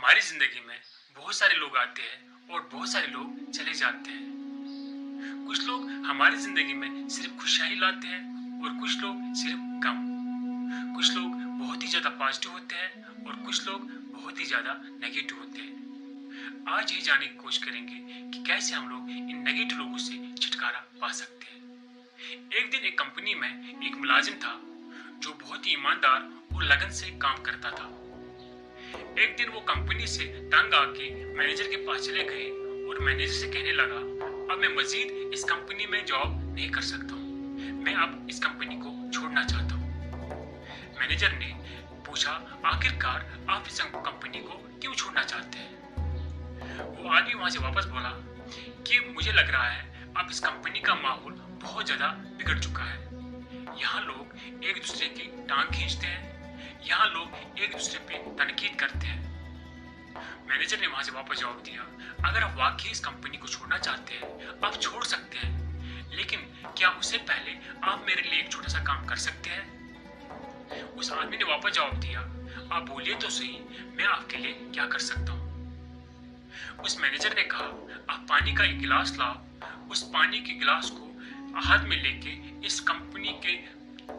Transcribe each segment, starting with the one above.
हमारी जिंदगी में बहुत सारे लोग आते हैं और बहुत सारे लोग चले जाते हैं। कुछ लोग हमारी जिंदगी में सिर्फ खुशियां ही लाते हैं और कुछ लोग सिर्फ गम। कुछ लोग बहुत ही ज्यादा पॉजिटिव होते हैं और कुछ लोग बहुत ही ज्यादा नेगेटिव होते हैं। आज ये जानने की कोशिश करेंगे कि कैसे हम लोग इन नेगेटिव लोगों से छुटकारा पा सकते हैं। एक दिन एक कंपनी में एक मुलाजिम था जो बहुत ही ईमानदार और लगन से काम करता था। एक दिन वो कंपनी से तंग आके मैनेजर के पास चले गए और मैनेजर से कहने लगा, अब मैं मजीद इस कंपनी में जॉब नहीं कर सकता हूँ, मैं अब इस कंपनी को छोड़ना चाहता हूँ। मैनेजर ने पूछा, आखिरकार आप इस कंपनी को क्यों छोड़ना चाहते हैं? वो आदमी वहां से वापस बोला कि मुझे लग रहा है अब इस कंपनी का माहौल बहुत ज्यादा बिगड़ चुका है। यहाँ लोग एक दूसरे की टांग खींचते हैं, यहाँ लोग एक दूसरे पे तनकीद करते हैं। मैनेजर ने वहां से वापस जवाब दिया, अगर आप वाकई इस कंपनी को छोड़ना चाहते हैं आप छोड़ सकते हैं, लेकिन क्या उससे पहले आप मेरे लिए एक छोटा सा काम कर सकते हैं? उस आदमी ने वापस जवाब दिया, आप बोलिए तो सही, मैं आपके लिए क्या कर सकता हूँ? उस मैनेजर ने कहा, आप पानी का एक गिलास लाओ, उस पानी के गिलास को हाथ में लेके इस कंपनी के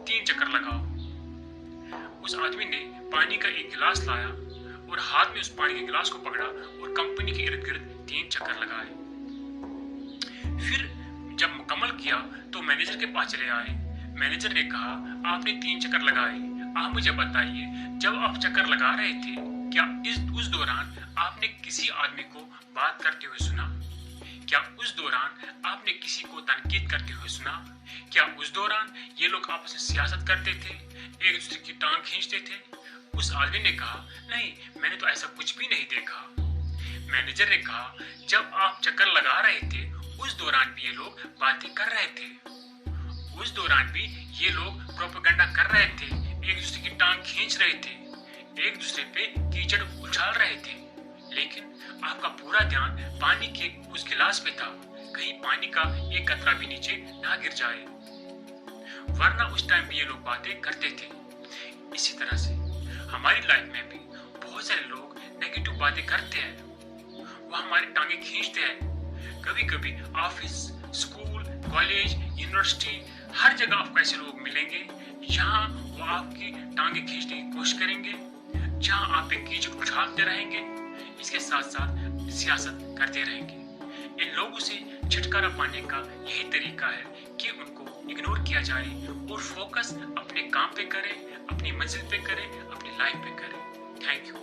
3 चक्कर लगाओ। उस आदमी ने पानी का एक गिलास लाया और हाथ में उस पानी के गिलास को पकड़ा और कंपनी के इर्द गिर्द 3 चक्कर लगाए। फिर जब मुकम्मल किया तो मैनेजर के पास चले आए। मैनेजर ने कहा, आपने 3 चक्कर लगाए, आप मुझे बताइए, जब आप चक्कर लगा रहे थे क्या उस दौरान आपने किसी आदमी को बात करते हुए सुना? क्या उस दौरान आपने किसी को तनकीद करते हुए सुना? क्या उस दौरान ये लोग आपस में सियासत करते थे, एक दूसरे की टांग खींचते थे? उस आदमी ने कहा, नहीं, मैंने तो ऐसा कुछ भी नहीं देखा। मैनेजर ने कहा, जब आप चक्कर लगा रहे थे उस दौरान भी ये लोग बातें कर रहे थे, उस दौरान भी ये लोग प्रोपेगेंडा कर रहे थे, एक दूसरे की टांग खींच रहे थे, एक दूसरे पे कीचड़ उछाल रहे थे, लेकिन आपका पूरा ध्यान पानी के उस गिलास पे था, कहीं पानी का एक कतरा भी नीचे ना गिर जाए, वरना उस टाइम भी ये लोग बातें करते थे। इसी तरह से हमारी लाइफ में भी बहुत सारे लोग नेगेटिव बातें करते हैं, वो हमारी टांगे खींचते हैं। कभी कभी ऑफिस, स्कूल, कॉलेज, यूनिवर्सिटी, हर जगह आपको ऐसे लोग मिलेंगे जहाँ वो आपकी टांगे खींचने की कोशिश करेंगे, जहाँ आप एक कीचड़ उछालते रहेंगे, इसके साथ साथ सियासत करते रहेंगे। इन लोगों से छुटकारा पाने का यही तरीका है कि उनको इग्नोर किया जाए और फोकस अपने काम पे करें, अपनी मंजिल पे करें, अपनी लाइफ पे करें। Thank you.